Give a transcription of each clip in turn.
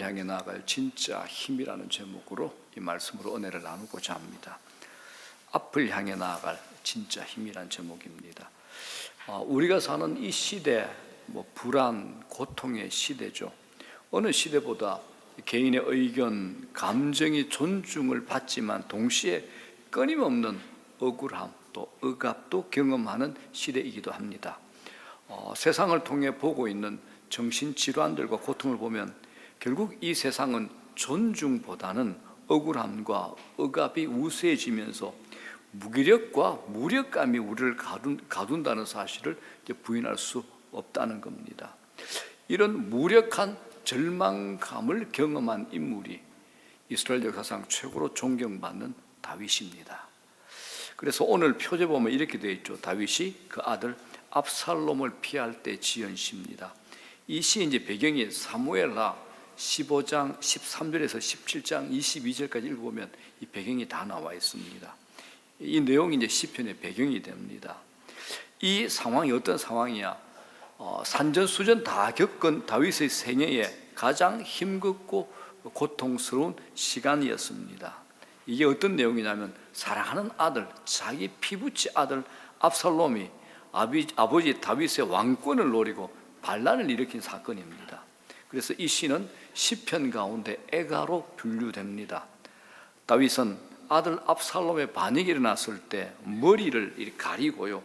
향해 나아갈 진짜 힘이라는 제목으로 이 말씀으로 은혜를 나누고자 합니다. 앞을 향해 나아갈 진짜 힘이란 제목입니다. 우리가 사는 이 시대, 불안, 고통의 시대죠. 어느 시대보다 개인의 의견, 감정이 존중을 받지만 동시에 끊임없는 억울함, 또 억압도 경험하는 시대이기도 합니다. 세상을 통해 보고 있는 정신질환들과 고통을 보면 결국 이 세상은 존중보다는 억울함과 억압이 우세해지면서 무기력과 무력감이 우리를 가둔다는 사실을 부인할 수 없다는 겁니다. 이런 무력한 절망감을 경험한 인물이 이스라엘 역사상 최고로 존경받는 다윗입니다. 그래서 오늘 표제 보면 이렇게 되어 있죠. 다윗이 그 아들 압살롬을 피할 때 지은 시입니다. 이 시의 이제 배경이 사무엘하 15장 13절에서 17장 22절까지 읽어보면 이 배경이 다 나와 있습니다. 이 내용이 이제 시편의 배경이 됩니다. 이 상황이 어떤 상황이야? 산전수전 다 겪은 다윗의 생애에 가장 힘겹고 고통스러운 시간이었습니다. 이게 어떤 내용이냐면 사랑하는 아들, 자기 피부치 아들 압살롬이 아버지 다윗의 왕권을 노리고 반란을 일으킨 사건입니다. 그래서 이 시는 시편 가운데 애가로 분류됩니다. 다윗은 아들 압살롬의 반역이 일어났을 때 머리를 이렇게 가리고요,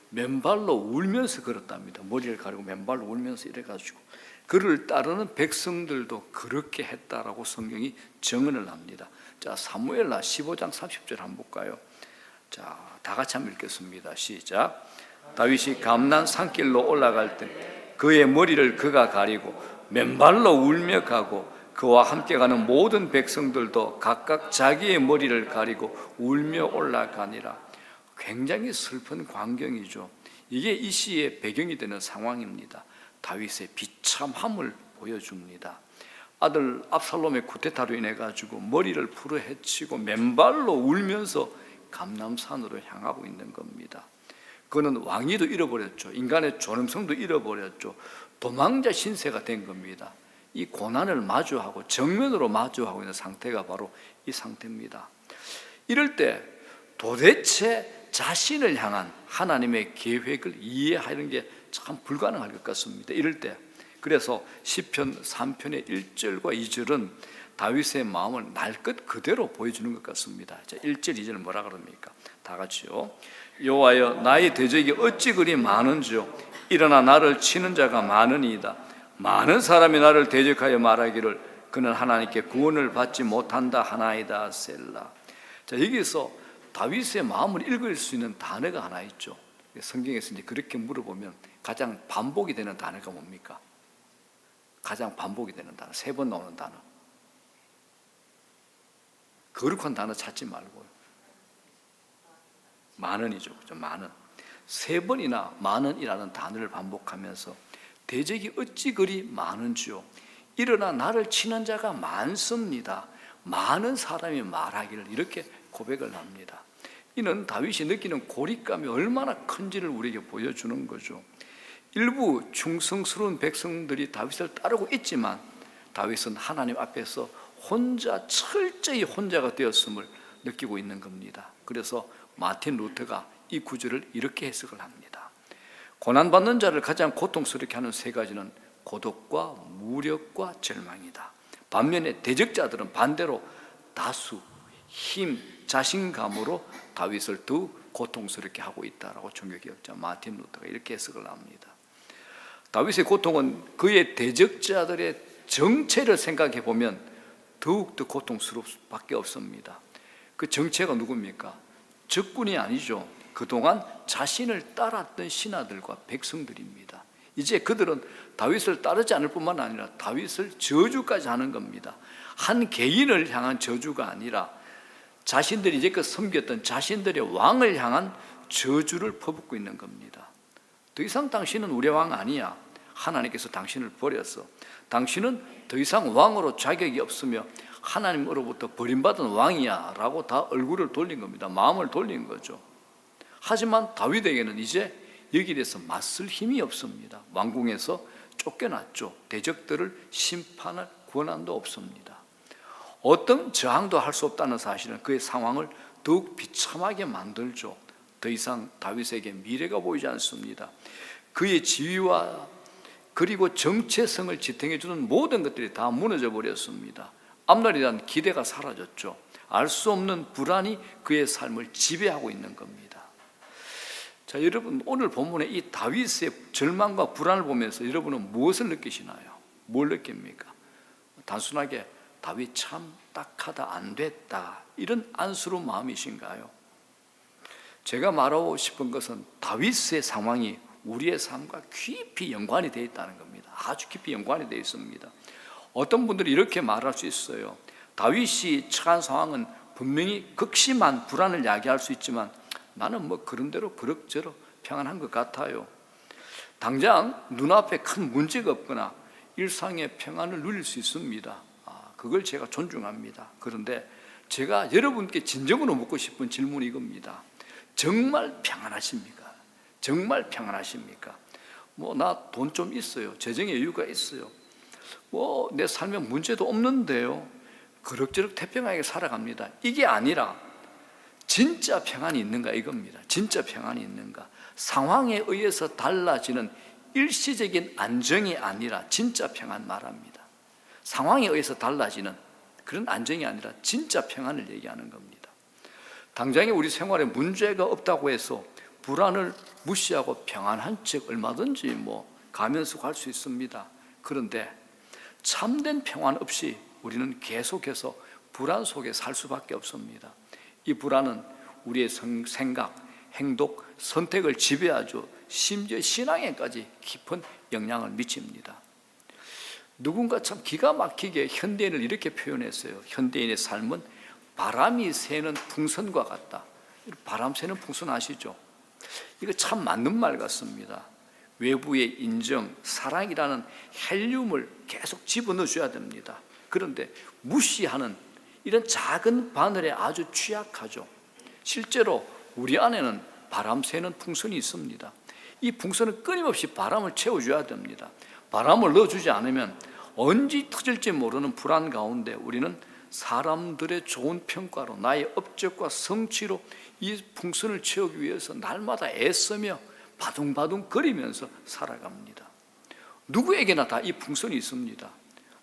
맨발로 울면서 걸었답니다. 머리를 가리고 맨발로 울면서 이래가지고 그를 따르는 백성들도 그렇게 했다라고 성경이 증언을 합니다. 자, 사무엘하 15장 30절 한번 볼까요? 자, 다 같이 한번 읽겠습니다. 시작. 다윗이 감난 산길로 올라갈 때 그의 머리를 그가 가리고 맨발로 울며 가고 그와 함께 가는 모든 백성들도 각각 자기의 머리를 가리고 울며 올라가니라. 굉장히 슬픈 광경이죠. 이게 이 시의 배경이 되는 상황입니다. 다윗의 비참함을 보여줍니다. 아들 압살롬의 쿠데타로 인해 가지고 머리를 풀어 헤치고 맨발로 울면서 감람산으로 향하고 있는 겁니다. 그는 왕위도 잃어버렸죠. 인간의 존엄성도 잃어버렸죠. 도망자 신세가 된 겁니다. 이 고난을 마주하고 정면으로 마주하고 있는 상태가 바로 이 상태입니다. 이럴 때 도대체 자신을 향한 하나님의 계획을 이해하는 게 참 불가능할 것 같습니다. 이럴 때 그래서 시편 3편의 1절과 2절은 다윗의 마음을 날것 그대로 보여주는 것 같습니다. 자, 1절 2절 뭐라 그럽니까? 다 같이요. 여호와여, 나의 대적이 어찌 그리 많은지요. 일어나 나를 치는 자가 많으니이다. 많은 사람이 나를 대적하여 말하기를 그는 하나님께 구원을 받지 못한다 하나이다. 셀라. 자, 여기서 다윗의 마음을 읽을 수 있는 단어가 하나 있죠. 성경에서 이제 그렇게 물어보면 가장 반복이 되는 단어가 뭡니까? 가장 반복이 되는 단어, 3번 나오는 단어. 거룩한 단어 찾지 말고요. 만은이죠. 그죠? 만은. 3번이나 만은이라는 단어를 반복하면서 대적이 어찌 그리 많은지요. 일어나 나를 치는 자가 많습니다. 많은 사람이 말하기를 이렇게 고백을 합니다. 이는 다윗이 느끼는 고립감이 얼마나 큰지를 우리에게 보여주는 거죠. 일부 충성스러운 백성들이 다윗을 따르고 있지만 다윗은 하나님 앞에서 혼자 철저히 혼자가 되었음을 느끼고 있는 겁니다. 그래서 마틴 루터가 이 구절을 이렇게 해석을 합니다. 고난받는 자를 가장 고통스럽게 하는 3가지는 고독과 무력과 절망이다. 반면에 대적자들은 반대로 다수, 힘, 자신감으로 다윗을 더욱 고통스럽게 하고 있다라고 종교개혁자 마틴 루터가 이렇게 해석을 합니다. 다윗의 고통은 그의 대적자들의 정체를 생각해 보면 더욱더 고통스러울 수밖에 없습니다. 그 정체가 누굽니까? 적군이 아니죠. 그동안 자신을 따랐던 신하들과 백성들입니다. 이제 그들은 다윗을 따르지 않을 뿐만 아니라 다윗을 저주까지 하는 겁니다. 한 개인을 향한 저주가 아니라 자신들이 이제껏 섬겼던 자신들의 왕을 향한 저주를 퍼붓고 있는 겁니다. 더 이상 당신은 우리 왕 아니야. 하나님께서 당신을 버렸어. 당신은 더 이상 왕으로 자격이 없으며 하나님으로부터 버림받은 왕이야 라고 다 얼굴을 돌린 겁니다. 마음을 돌린 거죠. 하지만 다윗에게는 이제 여기에 대해서 맞설 힘이 없습니다. 왕궁에서 쫓겨났죠. 대적들을 심판할 권한도 없습니다. 어떤 저항도 할 수 없다는 사실은 그의 상황을 더욱 비참하게 만들죠. 더 이상 다윗에게 미래가 보이지 않습니다. 그의 지위와 그리고 정체성을 지탱해 주는 모든 것들이 다 무너져 버렸습니다. 앞날에 대한 기대가 사라졌죠. 알 수 없는 불안이 그의 삶을 지배하고 있는 겁니다. 자, 여러분, 오늘 본문의 이 다윗의 절망과 불안을 보면서 여러분은 무엇을 느끼시나요? 뭘 느낍니까? 단순하게 다윗 참 딱하다, 안 됐다, 이런 안쓰러운 마음이신가요? 제가 말하고 싶은 것은 다윗의 상황이 우리의 삶과 깊이 연관이 되어 있다는 겁니다. 아주 깊이 연관이 되어 있습니다. 어떤 분들이 이렇게 말할 수 있어요. 다윗이 처한 상황은 분명히 극심한 불안을 야기할 수 있지만 나는 뭐 그런 대로 그럭저럭 평안한 것 같아요. 당장 눈앞에 큰 문제가 없거나 일상의 평안을 누릴 수 있습니다. 그걸 제가 존중합니다. 그런데 제가 여러분께 진정으로 묻고 싶은 질문이 이겁니다. 정말 평안하십니까? 정말 평안하십니까? 뭐 나 돈 좀 있어요. 재정의 여유가 있어요. 뭐 내 삶에 문제도 없는데요. 그럭저럭 태평하게 살아갑니다. 이게 아니라 진짜 평안이 있는가 이겁니다. 진짜 평안이 있는가? 상황에 의해서 달라지는 일시적인 안정이 아니라 진짜 평안 말합니다. 상황에 의해서 달라지는 그런 안정이 아니라 진짜 평안을 얘기하는 겁니다. 당장에 우리 생활에 문제가 없다고 해서 불안을 무시하고 평안한 척 얼마든지 뭐 가면서 갈 수 있습니다. 그런데 참된 평안 없이 우리는 계속해서 불안 속에 살 수밖에 없습니다. 이 불안은 우리의 생각, 행동, 선택을 지배하죠. 심지어 신앙에까지 깊은 영향을 미칩니다. 누군가 참 기가 막히게 현대인을 이렇게 표현했어요. 현대인의 삶은 바람이 새는 풍선과 같다. 바람 새는 풍선 아시죠? 이거 참 맞는 말 같습니다. 외부의 인정, 사랑이라는 헬륨을 계속 집어넣어줘야 됩니다. 그런데 무시하는 이런 작은 바늘에 아주 취약하죠. 실제로 우리 안에는 바람 새는 풍선이 있습니다. 이 풍선은 끊임없이 바람을 채워줘야 됩니다. 바람을 넣어주지 않으면 언제 터질지 모르는 불안 가운데 우리는 사람들의 좋은 평가로 나의 업적과 성취로 이 풍선을 채우기 위해서 날마다 애쓰며 바둥바둥 거리면서 살아갑니다. 누구에게나 다 이 풍선이 있습니다.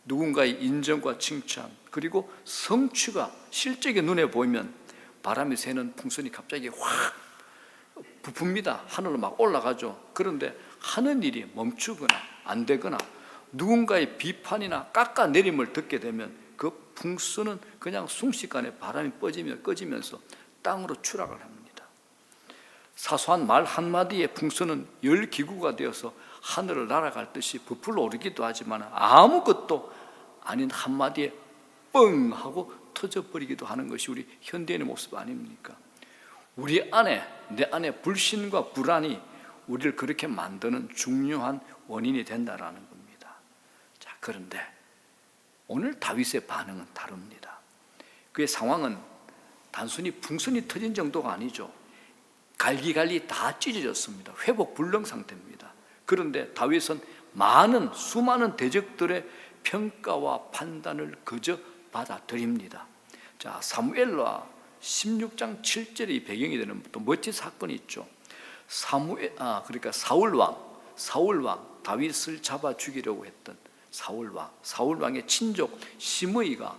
누군가의 인정과 칭찬 그리고 성취가 실제로 눈에 보이면 바람이 새는 풍선이 갑자기 확 부풉니다. 하늘로 막 올라가죠. 그런데 하는 일이 멈추거나 안 되거나 누군가의 비판이나 깎아내림을 듣게 되면 그 풍선은 그냥 순식간에 바람이 꺼지면서 땅으로 추락을 합니다. 사소한 말 한마디에 풍선은 열기구가 되어서 하늘을 날아갈 듯이 부풀어 오르기도 하지만 아무것도 아닌 한마디에 뻥 하고 터져버리기도 하는 것이 우리 현대인의 모습 아닙니까? 우리 안에, 내 안에 불신과 불안이 우리를 그렇게 만드는 중요한 원인이 된다라는 겁니다. 자, 그런데 오늘 다윗의 반응은 다릅니다. 그의 상황은 단순히 풍선이 터진 정도가 아니죠. 갈기갈기 다 찢어졌습니다. 회복 불능 상태입니다. 그런데 다윗은 수많은 대적들의 평가와 판단을 그저 받아들입니다. 자, 사무엘라 16장 7절이 배경이 되는 또 멋진 사건이 있죠. 그러니까 사울왕 다윗을 잡아 죽이려고 했던 사울왕의 친족 시므이가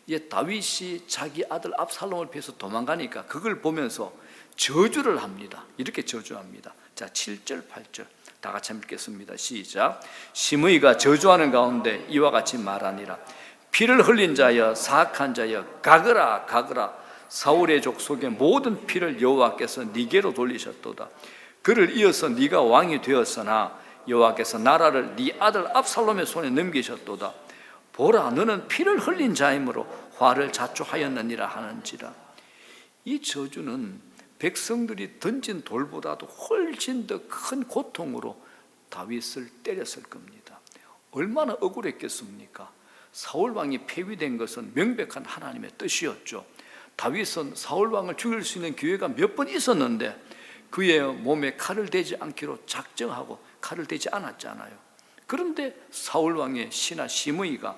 이제 다윗이 자기 아들 압살롬을 피해서 도망가니까 그걸 보면서 저주를 합니다. 이렇게 저주합니다. 자, 7절 8절 다 같이 읽겠습니다. 시작. 시므이가 저주하는 가운데 이와 같이 말하니라. 피를 흘린 자여 사악한 자여 가거라 사울의 족속의 모든 피를 여호와께서 네게로 돌리셨도다. 그를 이어서 네가 왕이 되었으나 여호와께서 나라를 네 아들 압살롬의 손에 넘기셨도다. 보라, 너는 피를 흘린 자이므로 화를 자초하였느니라 하는지라. 이 저주는 백성들이 던진 돌보다도 훨씬 더 큰 고통으로 다윗을 때렸을 겁니다. 얼마나 억울했겠습니까? 사울왕이 폐위된 것은 명백한 하나님의 뜻이었죠. 다윗은 사울왕을 죽일 수 있는 기회가 몇 번 있었는데 그의 몸에 칼을 대지 않기로 작정하고 칼을 대지 않았잖아요. 그런데 사울왕의 신하 시므이가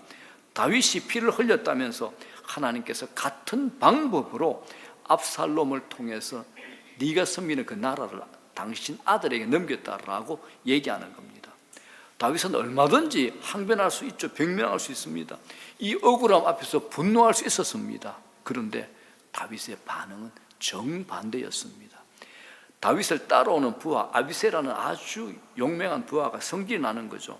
다윗이 피를 흘렸다면서 하나님께서 같은 방법으로 압살롬을 통해서 네가 섬기는 그 나라를 당신 아들에게 넘겼다라고 얘기하는 겁니다. 다윗은 얼마든지 항변할 수 있죠. 병면할 수 있습니다. 이 억울함 앞에서 분노할 수 있었습니다. 그런데 다윗의 반응은 정반대였습니다. 다윗을 따라오는 부하 아비새라는 아주 용맹한 부하가 성질이 나는 거죠.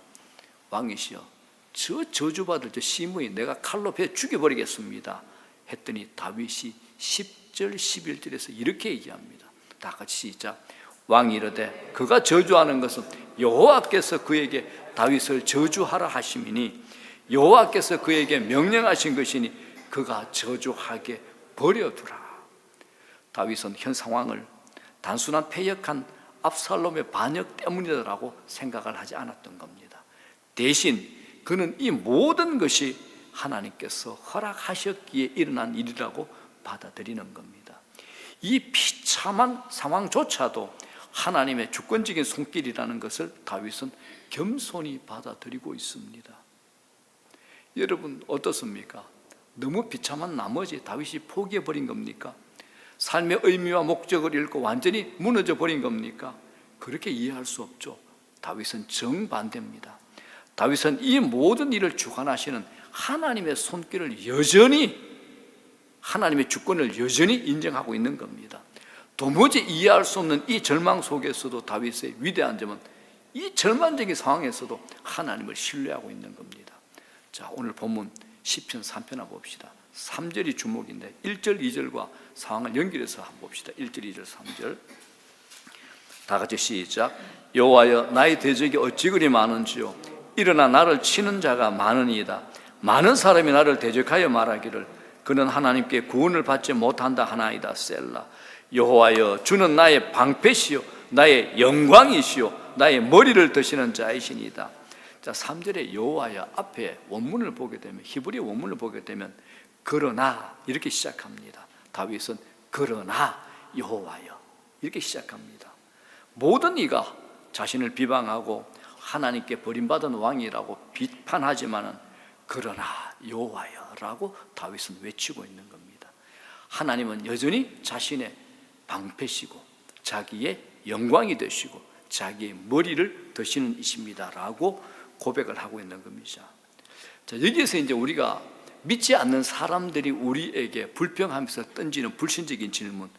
왕이시여, 저 저주받을 저 시므이 내가 칼로 베어 죽여버리겠습니다 했더니 다윗이 10절 11절에서 이렇게 얘기합니다. 다 같이 시작. 왕이 이르되 그가 저주하는 것은 여호와께서 그에게 다윗을 저주하라 하심이니 여호와께서 그에게 명령하신 것이니 그가 저주하게 버려두라. 다윗은 현 상황을 단순한 패역한 압살롬의 반역 때문이라고 생각을 하지 않았던 겁니다. 대신 그는 이 모든 것이 하나님께서 허락하셨기에 일어난 일이라고 받아들이는 겁니다. 이 비참한 상황조차도 하나님의 주권적인 손길이라는 것을 다윗은 겸손히 받아들이고 있습니다. 여러분 어떻습니까? 너무 비참한 나머지 다윗이 포기해버린 겁니까? 삶의 의미와 목적을 잃고 완전히 무너져 버린 겁니까? 그렇게 이해할 수 없죠. 다윗은 정반대입니다. 다윗은 이 모든 일을 주관하시는 하나님의 손길을 여전히, 하나님의 주권을 여전히 인정하고 있는 겁니다. 도무지 이해할 수 없는 이 절망 속에서도 다윗의 위대한 점은 이 절망적인 상황에서도 하나님을 신뢰하고 있는 겁니다. 자, 오늘 본문 시편 3편 봅시다. 3절이 주목인데 1절 2절과 상황을 연결해서 한번 봅시다. 1절 2절 3절 다 같이 시작. 여호와여 나의 대적이 어찌 그리 많은지요 일어나 나를 치는 자가 많으니이다. 많은 사람이 나를 대적하여 말하기를 그는 하나님께 구원을 받지 못한다 하나이다. 셀라. 여호와여 주는 나의 방패시요 나의 영광이시요 나의 머리를 드시는 자이시니이다. 자, 3절에 여호와여 앞에 원문을 보게 되면, 히브리 원문을 보게 되면 그러나 이렇게 시작합니다. 다윗은 그러나 여호와여 이렇게 시작합니다. 모든 이가 자신을 비방하고 하나님께 버림받은 왕이라고 비판하지만은 그러나 여호와여라고 다윗은 외치고 있는 겁니다. 하나님은 여전히 자신의 방패시고 자기의 영광이 되시고 자기의 머리를 드시는 이십니다라고 고백을 하고 있는 겁니다. 자, 여기에서 이제 우리가 믿지 않는 사람들이 우리에게 불평하면서 던지는 불신적인 질문,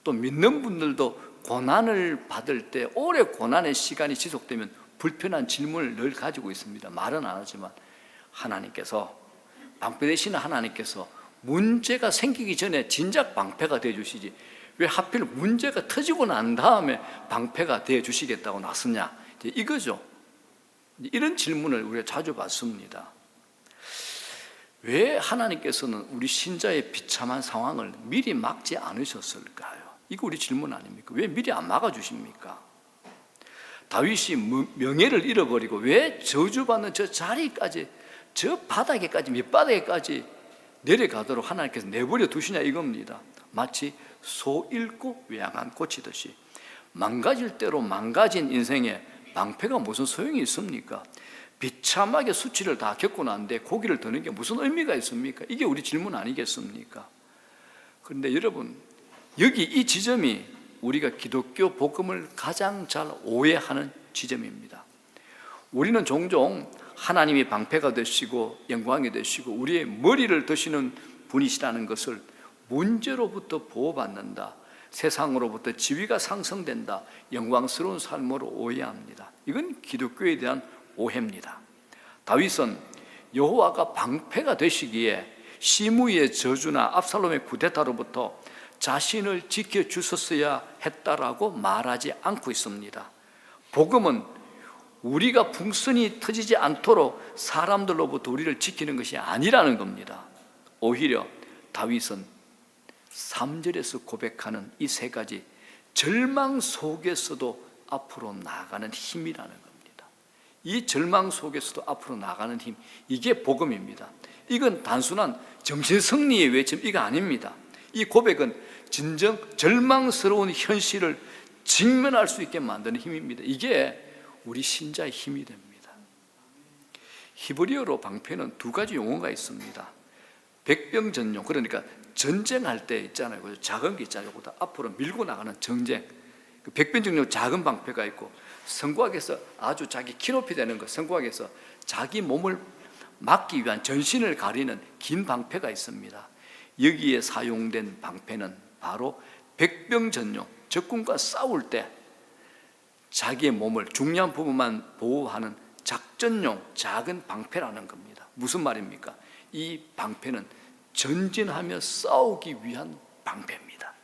또 믿는 분들도 고난을 받을 때 오래 고난의 시간이 지속되면 불편한 질문을 늘 가지고 있습니다. 말은 안 하지만 하나님께서, 방패 되시는 하나님께서 문제가 생기기 전에 진작 방패가 되어 주시지 왜 하필 문제가 터지고 난 다음에 방패가 되어 주시겠다고 나섰냐, 이거죠. 이런 질문을 우리가 자주 받습니다. 왜 하나님께서는 우리 신자의 비참한 상황을 미리 막지 않으셨을까요? 이거 우리 질문 아닙니까? 왜 미리 안 막아주십니까? 다윗이 명예를 잃어버리고 왜 저주받는 저 자리까지, 저 바닥에까지, 밑바닥에까지 내려가도록 하나님께서 내버려 두시냐 이겁니다. 마치 소 잃고 외양한 고치듯이 망가질 대로 망가진 인생에 방패가 무슨 소용이 있습니까? 비참하게 수치를 다 겪고 난데 고기를 드는 게 무슨 의미가 있습니까? 이게 우리 질문 아니겠습니까? 그런데 여러분, 여기 이 지점이 우리가 기독교 복음을 가장 잘 오해하는 지점입니다. 우리는 종종 하나님이 방패가 되시고 영광이 되시고 우리의 머리를 드시는 분이시라는 것을 문제로부터 보호받는다, 세상으로부터 지위가 상승된다, 영광스러운 삶으로 오해합니다. 이건 기독교에 대한 오해입니다. 다윗은 여호와가 방패가 되시기에 시므이의 저주나 압살롬의 쿠데타로부터 자신을 지켜주셨어야 했다라고 말하지 않고 있습니다. 복음은 우리가 풍선이 터지지 않도록 사람들로부터 우리를 지키는 것이 아니라는 겁니다. 오히려 다윗은 3절에서 고백하는 이 세 가지 절망 속에서도 앞으로 나아가는 힘이라는 겁니다. 이 절망 속에서도 앞으로 나가는 힘, 이게 복음입니다. 이건 단순한 정신승리의 외침, 이거 아닙니다. 이 고백은 진정 절망스러운 현실을 직면할 수 있게 만드는 힘입니다. 이게 우리 신자의 힘이 됩니다. 히브리어로 방패는 두 가지 용어가 있습니다. 백병전용, 그러니까 전쟁할 때 있잖아요. 작은 게 있잖아요. 보다 앞으로 밀고 나가는 정쟁. 그 백병전용 작은 방패가 있고, 성곽에서 아주 자기 키높이 되는 것, 성곽에서 자기 몸을 막기 위한 전신을 가리는 긴 방패가 있습니다. 여기에 사용된 방패는 바로 백병전용, 적군과 싸울 때 자기의 몸을 중요한 부분만 보호하는 작전용 작은 방패라는 겁니다. 무슨 말입니까? 이 방패는 전진하며 싸우기 위한 방패입니다.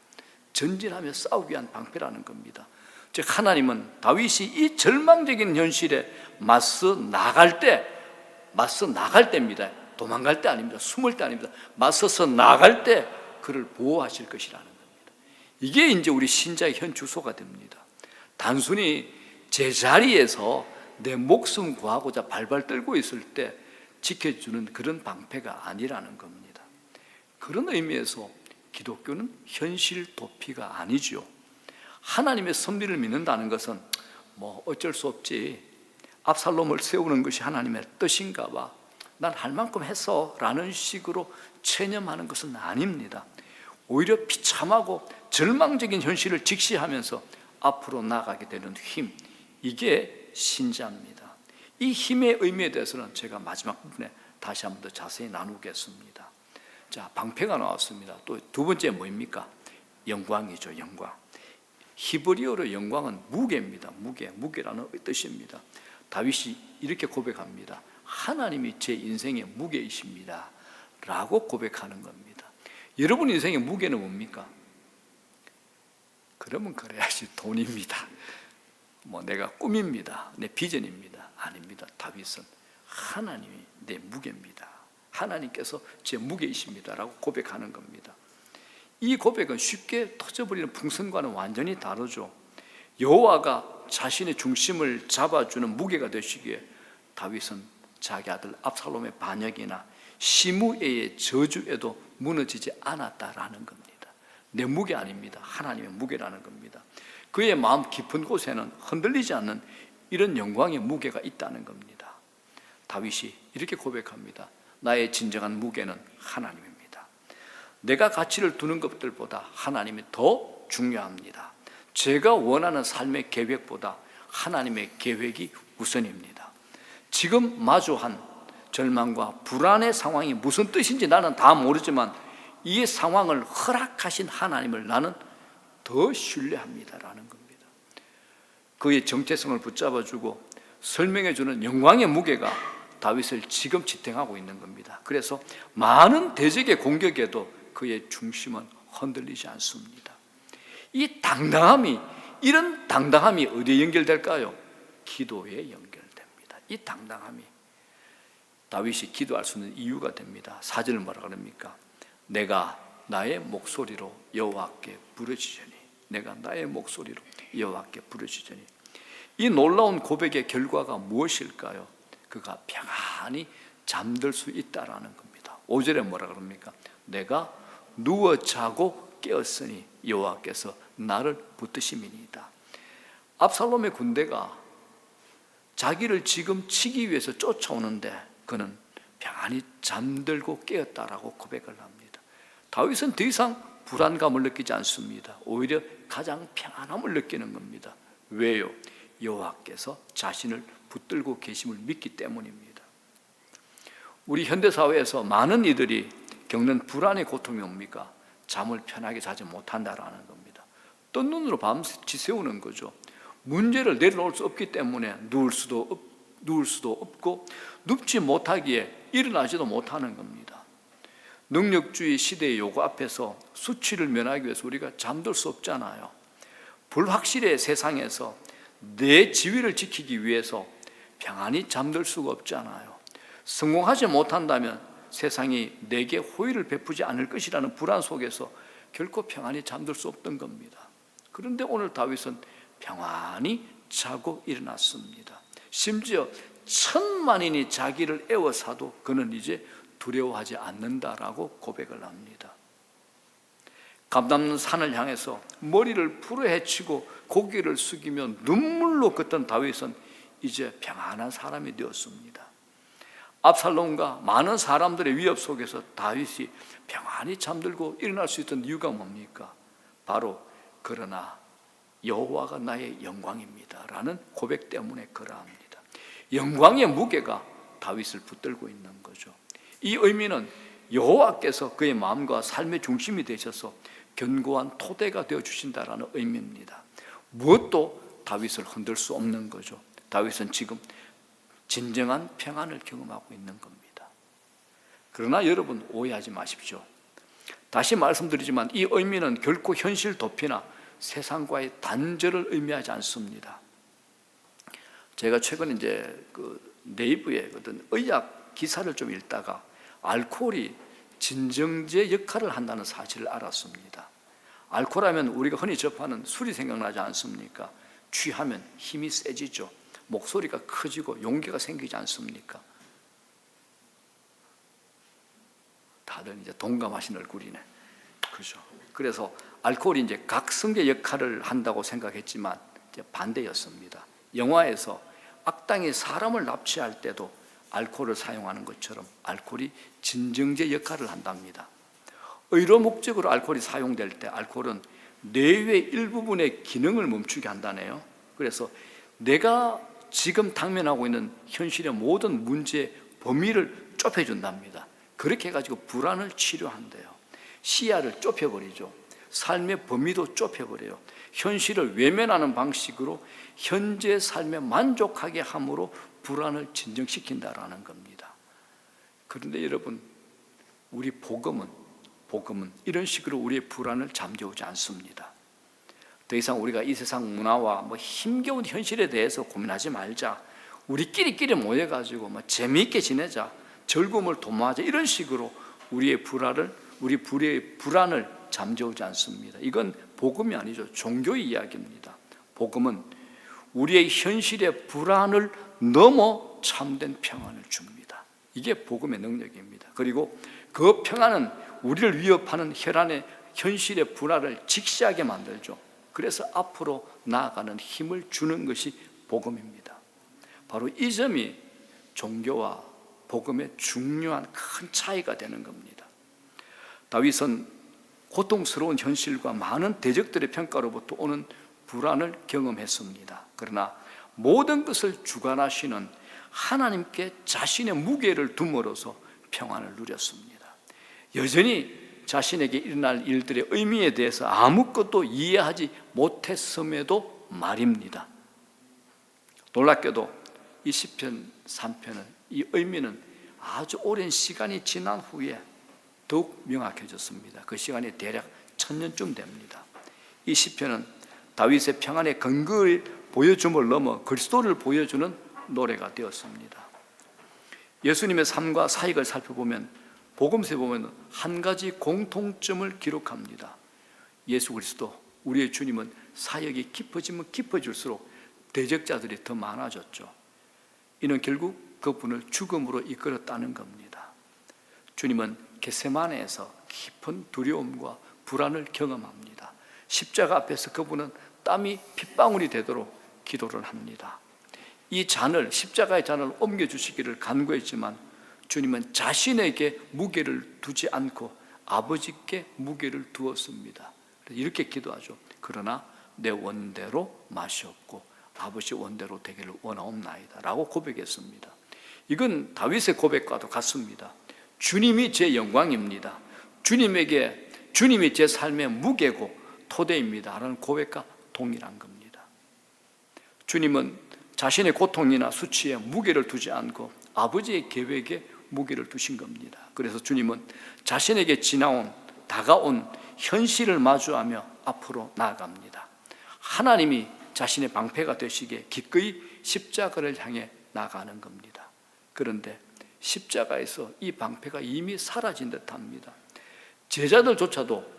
전진하며 싸우기 위한 방패라는 겁니다. 즉 하나님은 다윗이 이 절망적인 현실에 맞서 나갈 때입니다. 도망갈 때 아닙니다. 숨을 때 아닙니다. 맞서서 나갈 때 그를 보호하실 것이라는 겁니다. 이게 이제 우리 신자의 현 주소가 됩니다. 단순히 제자리에서 내 목숨 구하고자 발발 떨고 있을 때 지켜주는 그런 방패가 아니라는 겁니다. 그런 의미에서 기독교는 현실 도피가 아니죠. 하나님의 섭리를 믿는다는 것은 뭐 어쩔 수 없지, 압살롬을 세우는 것이 하나님의 뜻인가 봐, 난 할 만큼 했어 라는 식으로 체념하는 것은 아닙니다. 오히려 비참하고 절망적인 현실을 직시하면서 앞으로 나가게 되는 힘, 이게 신자입니다. 이 힘의 의미에 대해서는 제가 마지막 부분에 다시 한번 더 자세히 나누겠습니다. 자, 방패가 나왔습니다. 또 두 번째 뭐입니까? 영광이죠. 영광. 히브리어로 영광은 무게입니다. 무게라는 뜻입니다. 다윗이 이렇게 고백합니다. 하나님이 제 인생의 무게이십니다 라고 고백하는 겁니다. 여러분 인생의 무게는 뭡니까? 그러면 그래야지 돈입니다. 뭐 내가 꿈입니다. 내 비전입니다. 아닙니다. 다윗은 하나님이 내 무게입니다. 하나님께서 제 무게이십니다 라고 고백하는 겁니다. 이 고백은 쉽게 터져버리는 풍선과는 완전히 다르죠. 여호와가 자신의 중심을 잡아주는 무게가 되시기에 다윗은 자기 아들 압살롬의 반역이나 시므에의 저주에도 무너지지 않았다라는 겁니다. 내 무게 아닙니다. 하나님의 무게라는 겁니다. 그의 마음 깊은 곳에는 흔들리지 않는 이런 영광의 무게가 있다는 겁니다. 다윗이 이렇게 고백합니다. 나의 진정한 무게는 하나님입니다. 내가 가치를 두는 것들보다 하나님이 더 중요합니다. 제가 원하는 삶의 계획보다 하나님의 계획이 우선입니다. 지금 마주한 절망과 불안의 상황이 무슨 뜻인지 나는 다 모르지만 이 상황을 허락하신 하나님을 나는 더 신뢰합니다라는 겁니다. 그의 정체성을 붙잡아주고 설명해주는 영광의 무게가 다윗을 지금 지탱하고 있는 겁니다. 그래서 많은 대적의 공격에도 그의 중심은 흔들리지 않습니다. 이 당당함이, 이런 당당함이 어디에 연결될까요? 기도에 연결됩니다. 이 당당함이 다윗이 기도할 수 있는 이유가 됩니다. 4절은 뭐라 그럽니까? 내가 나의 목소리로 여호와께 부르짖으니, 내가 나의 목소리로 여호와께 부르짖으니. 이 놀라운 고백의 결과가 무엇일까요? 그가 평안히 잠들 수 있다라는 겁니다. 5절에 뭐라 그럽니까? 내가 누워 자고 깨었으니 여호와께서 나를 붙드심이니이다. 압살롬의 군대가 자기를 지금 치기 위해서 쫓아오는데 그는 평안히 잠들고 깨었다라고 고백을 합니다. 다윗은 더 이상 불안감을 느끼지 않습니다. 오히려 가장 평안함을 느끼는 겁니다. 왜요? 여호와께서 자신을 붙들고 계심을 믿기 때문입니다. 우리 현대사회에서 많은 이들이 겪는 불안의 고통이 뭡니까? 잠을 편하게 자지 못한다라는 겁니다. 뜬 눈으로 밤 지새우는 거죠. 문제를 내려놓을 수 없기 때문에 누울 수도 없고 눕지 못하기에 일어나지도 못하는 겁니다. 능력주의 시대의 요구 앞에서 수치를 면하기 위해서 우리가 잠들 수 없잖아요. 불확실의 세상에서 내 지위를 지키기 위해서 평안히 잠들 수가 없잖아요. 성공하지 못한다면 세상이 내게 호의를 베푸지 않을 것이라는 불안 속에서 결코 평안히 잠들 수 없던 겁니다. 그런데 오늘 다윗은 평안히 자고 일어났습니다. 심지어 천만인이 자기를 애워사도 그는 이제 두려워하지 않는다라고 고백을 합니다. 감담는 산을 향해서 머리를 풀어헤치고 고개를 숙이며 눈물로 걷던 다윗은 이제 평안한 사람이 되었습니다. 압살롬과 많은 사람들의 위협 속에서 다윗이 평안히 잠들고 일어날 수 있던 이유가 뭡니까? 바로 그러나 여호와가 나의 영광입니다 라는 고백 때문에 그러합니다. 영광의 무게가 다윗을 붙들고 있는 거죠. 이 의미는 여호와께서 그의 마음과 삶의 중심이 되셔서 견고한 토대가 되어주신다라는 의미입니다. 무엇도 다윗을 흔들 수 없는 거죠. 다윗은 지금 진정한 평안을 경험하고 있는 겁니다. 그러나 여러분 오해하지 마십시오. 다시 말씀드리지만 이 의미는 결코 현실 도피나 세상과의 단절을 의미하지 않습니다. 제가 최근에 이제 네이버에 어떤 의학 기사를 좀 읽다가 알코올이 진정제 역할을 한다는 사실을 알았습니다. 알코올하면 우리가 흔히 접하는 술이 생각나지 않습니까? 취하면 힘이 세지죠. 목소리가 커지고 용기가 생기지 않습니까? 다들 이제 동감하신 얼굴이네. 그죠? 그래서 알코올이 이제 각성제 역할을 한다고 생각했지만 이제 반대였습니다. 영화에서 악당이 사람을 납치할 때도 알코올을 사용하는 것처럼 알코올이 진정제 역할을 한답니다. 의료 목적으로 알코올이 사용될 때 알코올은 뇌의 일부분의 기능을 멈추게 한다네요. 그래서 내가 지금 당면하고 있는 현실의 모든 문제의 범위를 좁혀준답니다. 그렇게 해가지고 불안을 치료한대요. 시야를 좁혀버리죠. 삶의 범위도 좁혀버려요. 현실을 외면하는 방식으로 현재 삶에 만족하게 함으로 불안을 진정시킨다라는 겁니다. 그런데 여러분, 우리 복음은 이런 식으로 우리의 불안을 잠재우지 않습니다. 더 이상 우리가 이 세상 문화와 힘겨운 현실에 대해서 고민하지 말자, 우리끼리 모여가지고 재미있게 지내자, 즐거움을 도모하자, 이런 식으로 우리의 불안을 잠재우지 않습니다. 이건 복음이 아니죠. 종교의 이야기입니다. 복음은 우리의 현실의 불안을 넘어 참된 평안을 줍니다. 이게 복음의 능력입니다. 그리고 그 평안은 우리를 위협하는 혈안의 현실의 불안을 직시하게 만들죠. 그래서 앞으로 나아가는 힘을 주는 것이 복음입니다. 바로 이 점이 종교와 복음의 중요한 큰 차이가 되는 겁니다. 다윗은 고통스러운 현실과 많은 대적들의 평가로부터 오는 불안을 경험했습니다. 그러나 모든 것을 주관하시는 하나님께 자신의 무게를 둠으로써 평안을 누렸습니다. 여전히 자신에게 일어날 일들의 의미에 대해서 아무것도 이해하지 못했음에도 말입니다. 놀랍게도 이 시편 3편은 이 의미는 아주 오랜 시간이 지난 후에 더욱 명확해졌습니다. 그 시간이 대략 1000년쯤 됩니다. 이 시편은 다윗의 평안의 근거를 보여줌을 넘어 그리스도를 보여주는 노래가 되었습니다. 예수님의 삶과 사역을 살펴보면 복음서에 보면 한 가지 공통점을 기록합니다. 예수 그리스도, 우리의 주님은 사역이 깊어지면 깊어질수록 대적자들이 더 많아졌죠. 이는 결국 그분을 죽음으로 이끌었다는 겁니다. 주님은 겟세마네에서 깊은 두려움과 불안을 경험합니다. 십자가 앞에서 그분은 땀이 핏방울이 되도록 기도를 합니다. 이 잔을, 십자가의 잔을 옮겨주시기를 간구했지만 주님은 자신에게 무게를 두지 않고 아버지께 무게를 두었습니다. 이렇게 기도하죠. 그러나 내 원대로 마시옵고 아버지 원대로 되기를 원하옵나이다 라고 고백했습니다. 이건 다윗의 고백과도 같습니다. 주님이 제 영광입니다. 주님이 제 삶의 무게고 토대입니다 라는 고백과 동일한 겁니다. 주님은 자신의 고통이나 수치에 무게를 두지 않고 아버지의 계획에 무게를 두신 겁니다. 그래서 주님은 자신에게 다가온 현실을 마주하며 앞으로 나아갑니다. 하나님이 자신의 방패가 되시기에 기꺼이 십자가를 향해 나가는 겁니다. 그런데 십자가에서 이 방패가 이미 사라진 듯합니다. 제자들조차도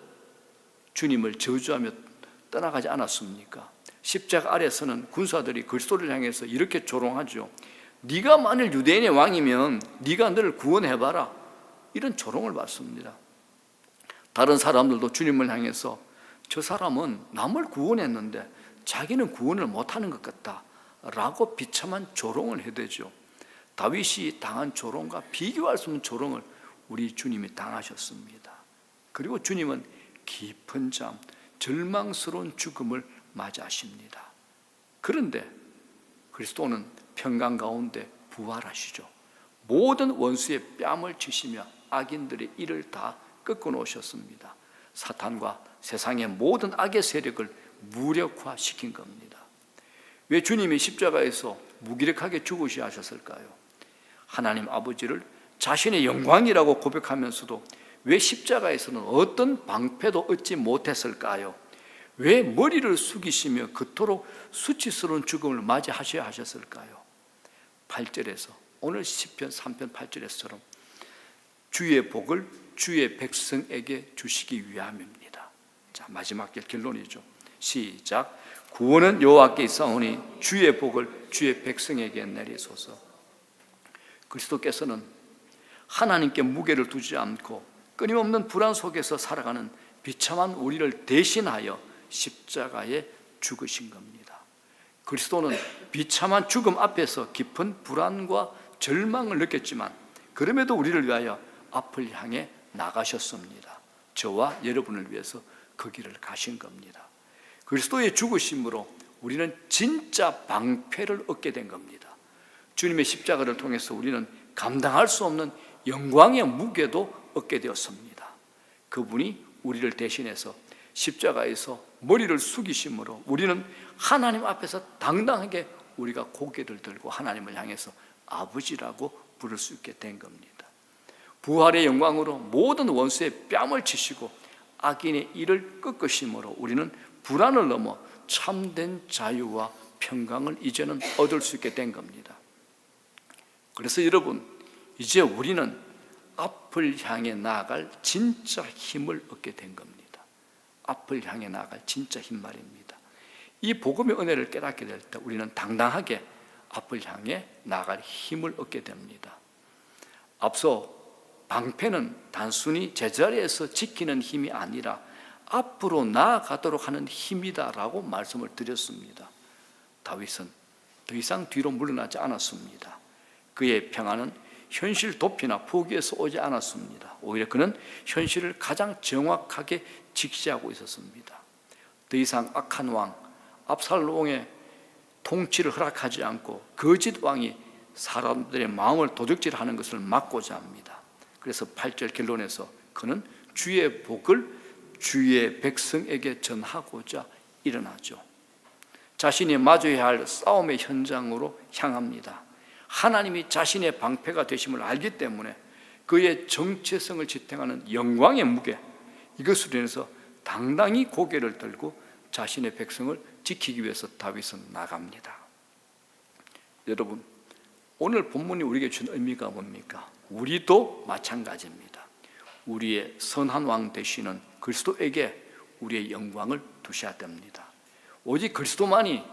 주님을 저주하며 떠나가지 않았습니까? 십자가 아래서는 군사들이 그리스도를 향해서 이렇게 조롱하죠. 네가 만일 유대인의 왕이면 네가 너를 구원해봐라, 이런 조롱을 받습니다. 다른 사람들도 주님을 향해서 저 사람은 남을 구원했는데 자기는 구원을 못하는 것 같다 라고 비참한 조롱을 해대죠. 다윗이 당한 조롱과 비교할 수 없는 조롱을 우리 주님이 당하셨습니다. 그리고 주님은 깊은 잠, 절망스러운 죽음을 맞이하십니다. 그런데 그리스도는 평강 가운데 부활하시죠. 모든 원수의 뺨을 치시며 악인들의 일을 다 꺾어 놓으셨습니다. 사탄과 세상의 모든 악의 세력을 무력화시킨 겁니다. 왜 주님이 십자가에서 무기력하게 죽으셔야 하셨을까요? 하나님 아버지를 자신의 영광이라고 고백하면서도 왜 십자가에서는 어떤 방패도 얻지 못했을까요? 왜 머리를 숙이시며 그토록 수치스러운 죽음을 맞이하셔야 하셨을까요? 8절에서 오늘 시편 3편 8절에서처럼 주의 복을 주의 백성에게 주시기 위함입니다. 자, 마지막 결론이죠. 시작. 구원은 여호와께 있사오니 주의 복을 주의 백성에게 내리소서. 그리스도께서는 하나님께 무게를 두지 않고 끊임없는 불안 속에서 살아가는 비참한 우리를 대신하여 십자가에 죽으신 겁니다. 그리스도는 비참한 죽음 앞에서 깊은 불안과 절망을 느꼈지만 그럼에도 우리를 위하여 앞을 향해 나가셨습니다. 저와 여러분을 위해서 그 길을 가신 겁니다. 그리스도의 죽으심으로 우리는 진짜 방패를 얻게 된 겁니다. 주님의 십자가를 통해서 우리는 감당할 수 없는 영광의 무게도 얻게 되었습니다. 그분이 우리를 대신해서 십자가에서 머리를 숙이심으로 우리는 하나님 앞에서 당당하게 우리가 고개를 들고 하나님을 향해서 아버지라고 부를 수 있게 된 겁니다. 부활의 영광으로 모든 원수의 뺨을 치시고 악인의 일을 꺾으심으로 우리는 불안을 넘어 참된 자유와 평강을 이제는 얻을 수 있게 된 겁니다. 그래서 여러분, 이제 우리는 앞을 향해 나아갈 진짜 힘을 얻게 된 겁니다. 앞을 향해 나아갈 진짜 힘 말입니다. 이 복음의 은혜를 깨닫게 될 때 우리는 당당하게 앞을 향해 나아갈 힘을 얻게 됩니다. 앞서 방패는 단순히 제자리에서 지키는 힘이 아니라 앞으로 나아가도록 하는 힘이다라고 말씀을 드렸습니다. 다윗은 더 이상 뒤로 물러나지 않았습니다. 그의 평안은 현실 도피나 포기에서 오지 않았습니다. 오히려 그는 현실을 가장 정확하게 직시하고 있었습니다. 더 이상 악한 왕 압살롬의 통치를 허락하지 않고 거짓 왕이 사람들의 마음을 도둑질하는 것을 막고자 합니다. 그래서 8절 결론에서 그는 주의 복을 주의 백성에게 전하고자 일어나죠. 자신이 마주해야 할 싸움의 현장으로 향합니다. 하나님이 자신의 방패가 되심을 알기 때문에 그의 정체성을 지탱하는 영광의 무게, 이것으로 인해서 당당히 고개를 들고 자신의 백성을 지키기 위해서 다윗은 나갑니다. 여러분, 오늘 본문이 우리에게 준 의미가 뭡니까? 우리도 마찬가지입니다. 우리의 선한 왕 되시는 그리스도에게 우리의 영광을 두셔야 됩니다. 오직 그리스도만이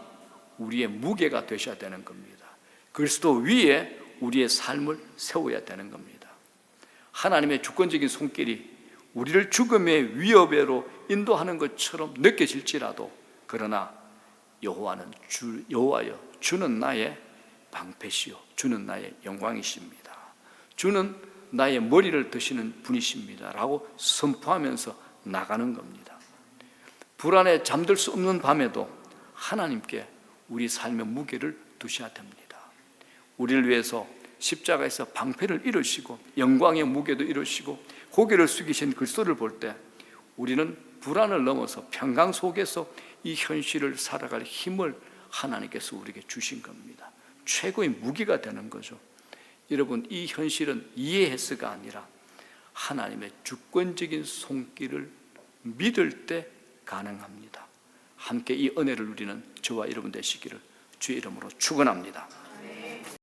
우리의 무게가 되셔야 되는 겁니다. 그리스도 위에 우리의 삶을 세워야 되는 겁니다. 하나님의 주권적인 손길이 우리를 죽음의 위협으로 인도하는 것처럼 느껴질지라도, 그러나 여호와여, 주는 나의 방패시요 주는 나의 영광이십니다. 주는 나의 머리를 드시는 분이십니다 라고 선포하면서 나가는 겁니다. 불안에 잠들 수 없는 밤에도 하나님께 우리 삶의 무게를 두셔야 됩니다. 우리를 위해서 십자가에서 방패를 이루시고 영광의 무게도 이루시고 고개를 숙이신 그리스도를 볼 때 우리는 불안을 넘어서 평강 속에서 이 현실을 살아갈 힘을 하나님께서 우리에게 주신 겁니다. 최고의 무기가 되는 거죠. 여러분, 이 현실은 이해해서가 아니라 하나님의 주권적인 손길을 믿을 때 가능합니다. 함께 이 은혜를 누리는 저와 여러분 되시기를 주의 이름으로 축원합니다.